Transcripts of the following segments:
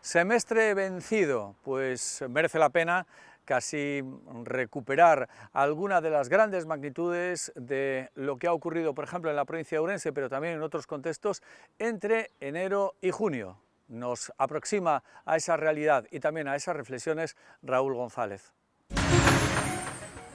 Semestre vencido, pues merece la pena casi recuperar alguna de las grandes magnitudes de lo que ha ocurrido, por ejemplo, en la provincia de Ourense, pero también en otros contextos, entre enero y junio. Nos aproxima a esa realidad y también a esas reflexiones Raúl González.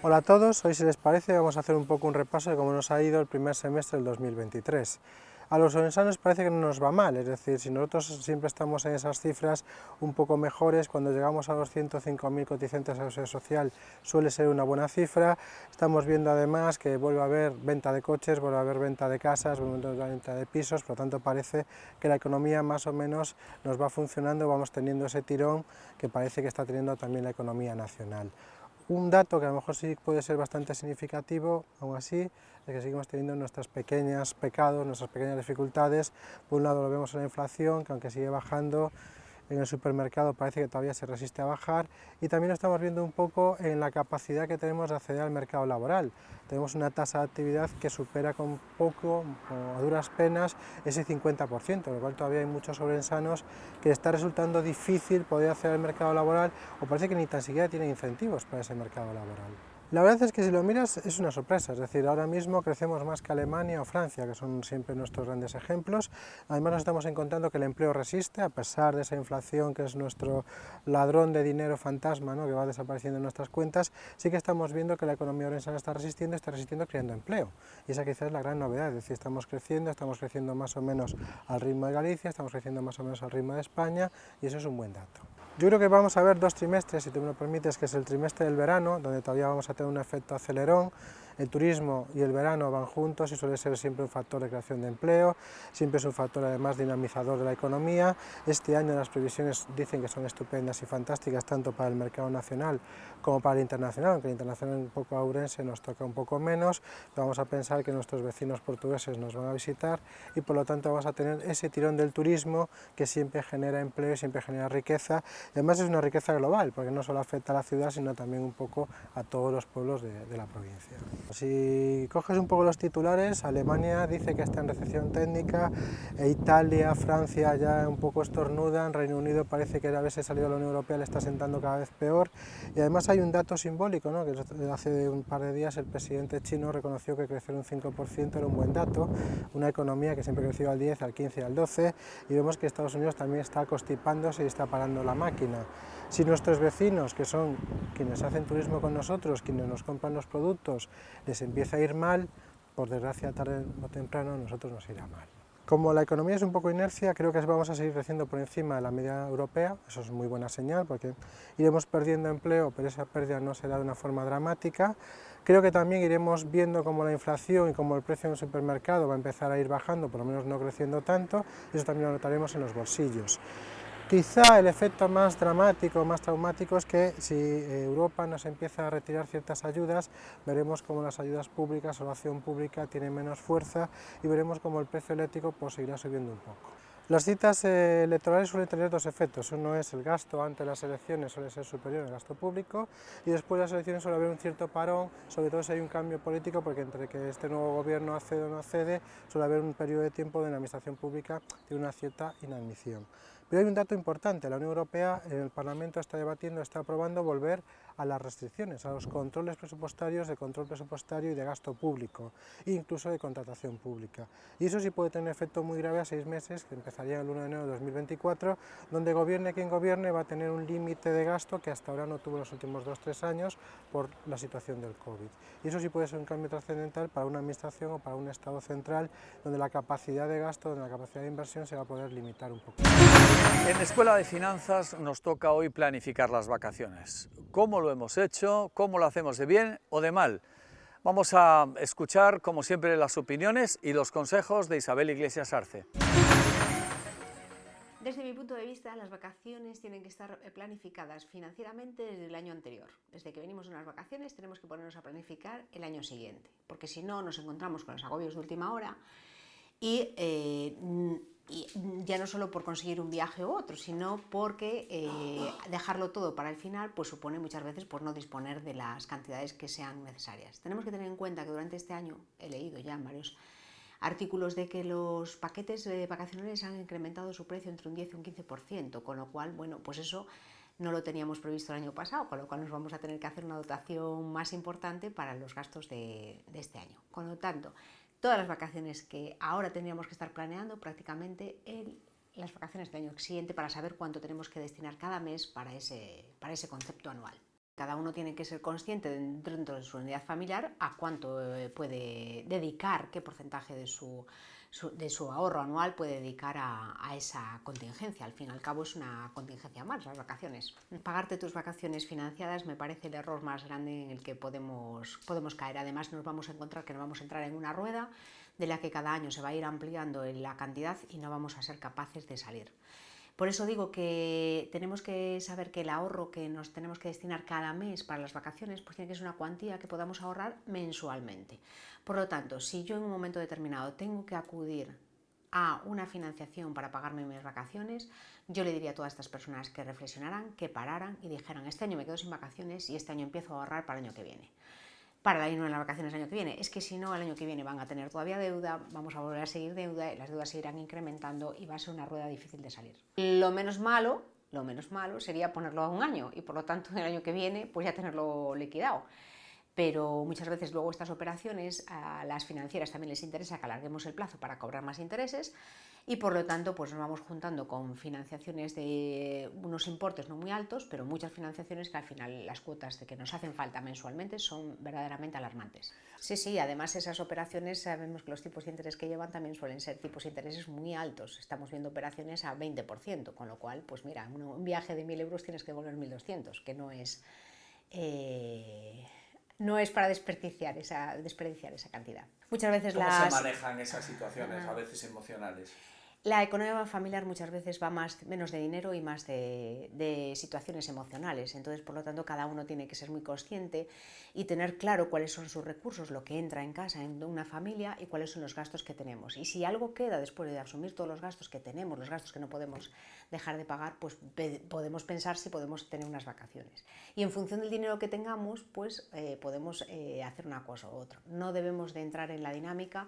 Hola a todos, hoy si les parece vamos a hacer un poco un repaso de cómo nos ha ido el primer semestre del 2023. A los orensanos parece que no nos va mal, es decir, si nosotros siempre estamos en esas cifras un poco mejores, cuando llegamos a los 105.000 cotizantes a la Seguridad Social suele ser una buena cifra. Estamos viendo además que vuelve a haber venta de coches, vuelve a haber venta de casas, vuelve a haber venta de pisos, por lo tanto parece que la economía más o menos nos va funcionando, vamos teniendo ese tirón que parece que está teniendo también la economía nacional. Un dato que a lo mejor sí puede ser bastante significativo, aún así, es que seguimos teniendo nuestros pequeños pecados, nuestras pequeñas dificultades. Por un lado lo vemos en la inflación, que aunque sigue bajando, en el supermercado parece que todavía se resiste a bajar, y también lo estamos viendo un poco en la capacidad que tenemos de acceder al mercado laboral. Tenemos una tasa de actividad que supera con poco, o a duras penas, ese 50%, lo cual todavía hay muchos ourensanos que está resultando difícil poder acceder al mercado laboral, o parece que ni tan siquiera tienen incentivos para ese mercado laboral. La verdad es que si lo miras es una sorpresa, es decir, ahora mismo crecemos más que Alemania o Francia, que son siempre nuestros grandes ejemplos. Además nos estamos encontrando que el empleo resiste, a pesar de esa inflación que es nuestro ladrón de dinero fantasma, ¿no?, que va desapareciendo en nuestras cuentas. Sí que estamos viendo que la economía orensana está resistiendo creando empleo, y esa quizás es la gran novedad, es decir, estamos creciendo más o menos al ritmo de Galicia, estamos creciendo más o menos al ritmo de España, y eso es un buen dato. Yo creo que vamos a ver dos trimestres, si tú me lo permites, que es el trimestre del verano, donde todavía vamos a tener un efecto acelerón. El turismo y el verano van juntos y suele ser siempre un factor de creación de empleo, siempre es un factor además dinamizador de la economía. Este año las previsiones dicen que son estupendas y fantásticas tanto para el mercado nacional como para el internacional, aunque el internacional un poco a Ourense nos toca un poco menos. Vamos a pensar que nuestros vecinos portugueses nos van a visitar y por lo tanto vamos a tener ese tirón del turismo que siempre genera empleo y siempre genera riqueza. Además es una riqueza global, porque no solo afecta a la ciudad, sino también un poco a todos los pueblos de la provincia. Si coges un poco los titulares, Alemania dice que está en recesión técnica, Italia, Francia ya un poco estornudan, Reino Unido parece que al haberse salido de la Unión Europea le está sentando cada vez peor, y además hay un dato simbólico, ¿no?, que hace un par de días el presidente chino reconoció que crecer un 5% era un buen dato, una economía que siempre creció al 10, al 15 y al 12, y vemos que Estados Unidos también está constipándose y está parando la máquina. Si nuestros vecinos, que son quienes hacen turismo con nosotros, quienes nos compran los productos, les empieza a ir mal, por desgracia tarde o temprano a nosotros nos irá mal. Como la economía es un poco inercia, creo que vamos a seguir creciendo por encima de la media europea, eso es muy buena señal porque iremos perdiendo empleo, pero esa pérdida no será de una forma dramática. Creo que también iremos viendo cómo la inflación y cómo el precio en el supermercado va a empezar a ir bajando, por lo menos no creciendo tanto, y eso también lo notaremos en los bolsillos. Quizá el efecto más dramático, más traumático es que si Europa nos empieza a retirar ciertas ayudas, veremos cómo las ayudas públicas o la acción pública tienen menos fuerza y veremos cómo el precio eléctrico pues, seguirá subiendo un poco. Las citas electorales suelen tener dos efectos, uno es el gasto ante las elecciones suele ser superior al gasto público y después de las elecciones suele haber un cierto parón, sobre todo si hay un cambio político, porque entre que este nuevo gobierno accede o no accede, suele haber un periodo de tiempo donde la administración pública tiene una cierta inadmisión. Pero hay un dato importante, la Unión Europea en el Parlamento está debatiendo, está aprobando volver a las restricciones, a los controles presupuestarios, de control presupuestario y de gasto público, e incluso de contratación pública. Y eso sí puede tener efecto muy grave a 6 meses, que empezaría el 1 de enero de 2024, donde gobierne quien gobierne va a tener un límite de gasto que hasta ahora no tuvo en los últimos 2-3 años por la situación del COVID. Y eso sí puede ser un cambio trascendental para una administración o para un Estado central, donde la capacidad de gasto, donde la capacidad de inversión se va a poder limitar un poco. En Escuela de Finanzas nos toca hoy planificar las vacaciones. ¿Cómo lo hemos hecho? ¿Cómo lo hacemos de bien o de mal? Vamos a escuchar, como siempre, las opiniones y los consejos de Isabel Iglesias Arce. Desde mi punto de vista, las vacaciones tienen que estar planificadas financieramente desde el año anterior. Desde que venimos de unas vacaciones tenemos que ponernos a planificar el año siguiente, porque si no nos encontramos con los agobios de última hora y ya no solo por conseguir un viaje u otro, sino porque dejarlo todo para el final pues supone muchas veces pues, no disponer de las cantidades que sean necesarias. Tenemos que tener en cuenta que durante este año, he leído ya en varios artículos de que los paquetes vacacionales han incrementado su precio entre un 10 y un 15%, con lo cual, bueno, pues eso no lo teníamos previsto el año pasado, con lo cual nos vamos a tener que hacer una dotación más importante para los gastos de este año. Con lo tanto, todas las vacaciones que ahora tendríamos que estar planeando prácticamente en las vacaciones del año siguiente para saber cuánto tenemos que destinar cada mes para ese concepto anual. Cada uno tiene que ser consciente dentro de su unidad familiar a cuánto puede dedicar, qué porcentaje de su ahorro anual puede dedicar a esa contingencia. Al fin y al cabo es una contingencia más, las vacaciones. Pagarte tus vacaciones financiadas me parece el error más grande en el que podemos caer. Además nos vamos a encontrar que nos vamos a entrar en una rueda de la que cada año se va a ir ampliando en la cantidad y no vamos a ser capaces de salir. Por eso digo que tenemos que saber que el ahorro que nos tenemos que destinar cada mes para las vacaciones pues tiene que ser una cuantía que podamos ahorrar mensualmente. Por lo tanto, si yo en un momento determinado tengo que acudir a una financiación para pagarme mis vacaciones, yo le diría a todas estas personas que reflexionaran, que pararan y dijeran: este año me quedo sin vacaciones y este año empiezo a ahorrar para el año que viene. Para irnos en las vacaciones el año que viene. Es que si no, el año que viene van a tener todavía deuda, vamos a volver a seguir deuda, y las deudas se irán incrementando y va a ser una rueda difícil de salir. Lo menos malo sería ponerlo a un año y por lo tanto el año que viene pues ya tenerlo liquidado. Pero muchas veces luego estas operaciones a las financieras también les interesa que alarguemos el plazo para cobrar más intereses y por lo tanto pues nos vamos juntando con financiaciones de unos importes no muy altos, pero muchas financiaciones que al final las cuotas de que nos hacen falta mensualmente son verdaderamente alarmantes. Sí, además esas operaciones sabemos que los tipos de interés que llevan también suelen ser tipos de intereses muy altos. Estamos viendo operaciones a 20%, con lo cual, pues mira, un viaje de 1.000 euros tienes que devolver 1.200, que no es para desperdiciar esa cantidad. Muchas veces ¿Cómo se manejan esas situaciones, a veces emocionales? La economía familiar muchas veces va menos de dinero y más de situaciones emocionales. Entonces, por lo tanto, cada uno tiene que ser muy consciente y tener claro cuáles son sus recursos, lo que entra en casa en una familia y cuáles son los gastos que tenemos. Y si algo queda después de asumir todos los gastos que tenemos, los gastos que no podemos dejar de pagar, pues podemos pensar si podemos tener unas vacaciones. Y en función del dinero que tengamos, pues podemos hacer una cosa u otra. No debemos de entrar en la dinámica,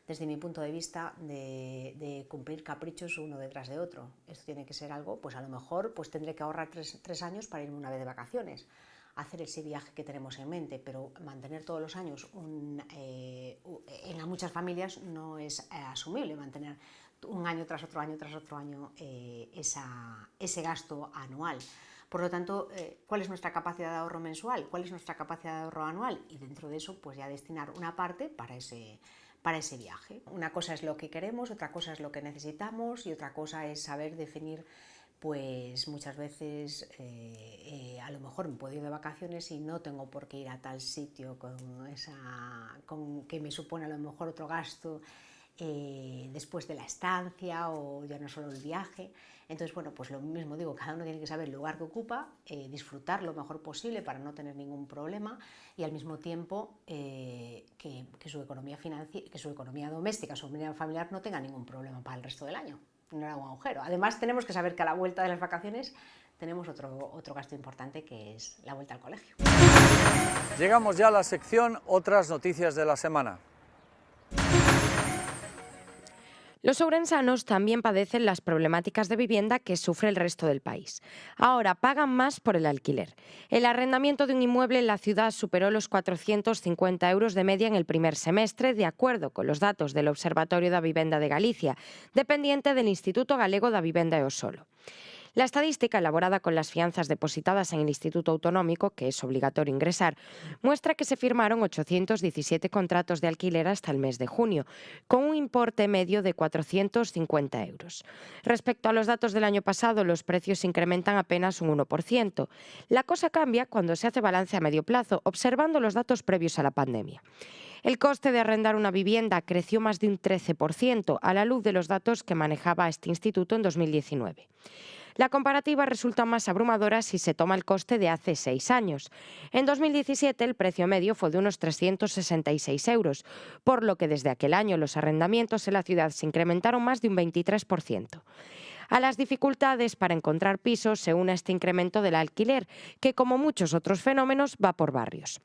desde mi punto de vista, de cumplir caprichos uno detrás de otro. Esto tiene que ser algo, pues a lo mejor pues tendré que ahorrar tres años para irme una vez de vacaciones, hacer ese viaje que tenemos en mente, pero mantener todos los años, en muchas familias no es asumible mantener un año tras otro año ese gasto anual. Por lo tanto, ¿cuál es nuestra capacidad de ahorro mensual? ¿Cuál es nuestra capacidad de ahorro anual? Y dentro de eso, pues ya destinar una parte para ese viaje. Una cosa es lo que queremos, otra cosa es lo que necesitamos y otra cosa es saber definir, pues muchas veces a lo mejor me puedo ir de vacaciones y no tengo por qué ir a tal sitio con que me supone a lo mejor otro gasto después de la estancia o ya no solo el viaje. Entonces, bueno, pues lo mismo digo, cada uno tiene que saber el lugar que ocupa, disfrutar lo mejor posible para no tener ningún problema y al mismo tiempo que su economía doméstica, su economía familiar no tenga ningún problema para el resto del año, no era un agujero. Además, tenemos que saber que a la vuelta de las vacaciones tenemos otro gasto importante, que es la vuelta al colegio. Llegamos ya a la sección Otras noticias de la semana. Los ourensanos también padecen las problemáticas de vivienda que sufre el resto del país. Ahora pagan más por el alquiler. El arrendamiento de un inmueble en la ciudad superó los 450 euros de media en el primer semestre, de acuerdo con los datos del Observatorio da Vivenda de Galicia, dependiente del Instituto Galego da Vivenda e o Solo. La estadística, elaborada con las fianzas depositadas en el Instituto Autonómico, que es obligatorio ingresar, muestra que se firmaron 817 contratos de alquiler hasta el mes de junio, con un importe medio de 450 euros. Respecto a los datos del año pasado, los precios se incrementan apenas un 1%. La cosa cambia cuando se hace balance a medio plazo, observando los datos previos a la pandemia. El coste de arrendar una vivienda creció más de un 13% a la luz de los datos que manejaba este instituto en 2019. La comparativa resulta más abrumadora si se toma el coste de hace 6 años. En 2017 el precio medio fue de unos 366 euros, por lo que desde aquel año los arrendamientos en la ciudad se incrementaron más de un 23%. A las dificultades para encontrar pisos se une este incremento del alquiler, que como muchos otros fenómenos va por barrios.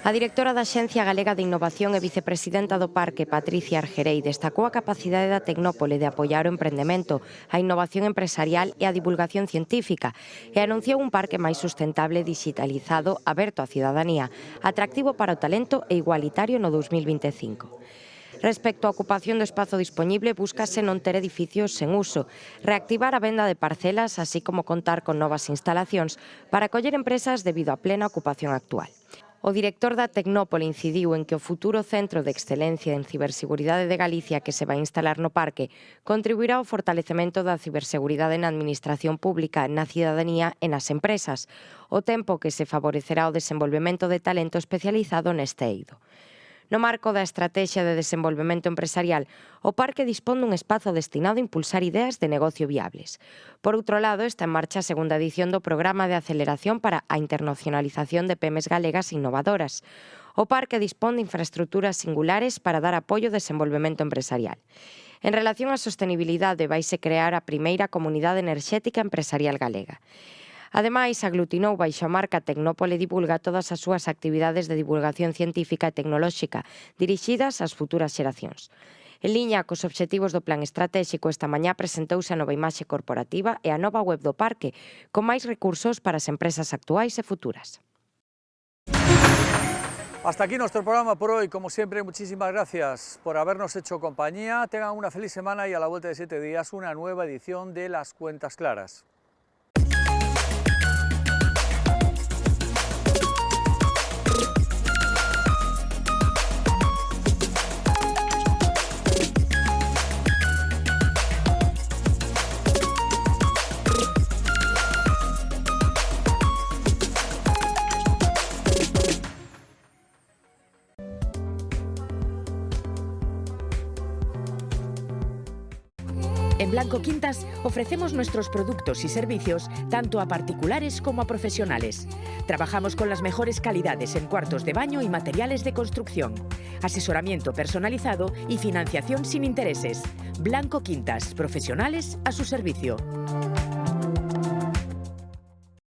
A directora da Axencia Galega de Innovación e vicepresidenta do Parque, Patricia Argerei, destacou a capacidade da Tecnópole de apoiar o emprendemento, a innovación empresarial e a divulgación científica e anunciou un parque máis sustentable, digitalizado, aberto á cidadanía, atractivo para o talento e igualitario no 2025. Respecto á ocupación do espazo dispoñible, búscase non ter edificios sen uso, reactivar a venda de parcelas, así como contar con novas instalacións para acoller empresas debido á plena ocupación actual. O director da Tecnópole incidiu en que o futuro Centro de Excelencia en Ciberseguridade de Galicia que se vai instalar no parque contribuirá ao fortalecemento da ciberseguridade na administración pública, na cidadanía e nas empresas, ao tempo que se favorecerá o desenvolvemento de talento especializado neste eido. No marco da Estrategia de Desenvolvemento Empresarial, o parque dispón dun espazo destinado a impulsar ideas de negocio viables. Por outro lado, está en marcha a segunda edición do Programa de Aceleración para a Internacionalización de PEMES Galegas Innovadoras. O parque dispón de infraestructuras singulares para dar apoio ao desenvolvemento empresarial. En relación á sostenibilidade, vaise crear a primeira comunidade enerxética empresarial galega. Ademais, aglutinou baixo a marca Tecnópole Divulga todas as súas actividades de divulgación científica e tecnolóxica dirixidas ás futuras xeracións. En liña cos obxectivos do plan estratéxico, esta mañá presentouse a nova imaxe corporativa e a nova web do parque, con máis recursos para as empresas actuais e futuras. Hasta aquí nuestro programa por hoy. Como siempre, muchísimas gracias por habernos hecho compañía. Tengan una feliz semana y a la vuelta de 7 días una nueva edición de Las Cuentas Claras. En Blanco Quintas ofrecemos nuestros productos y servicios tanto a particulares como a profesionales. Trabajamos con las mejores calidades en cuartos de baño y materiales de construcción. Asesoramiento personalizado y financiación sin intereses. Blanco Quintas, profesionales a su servicio.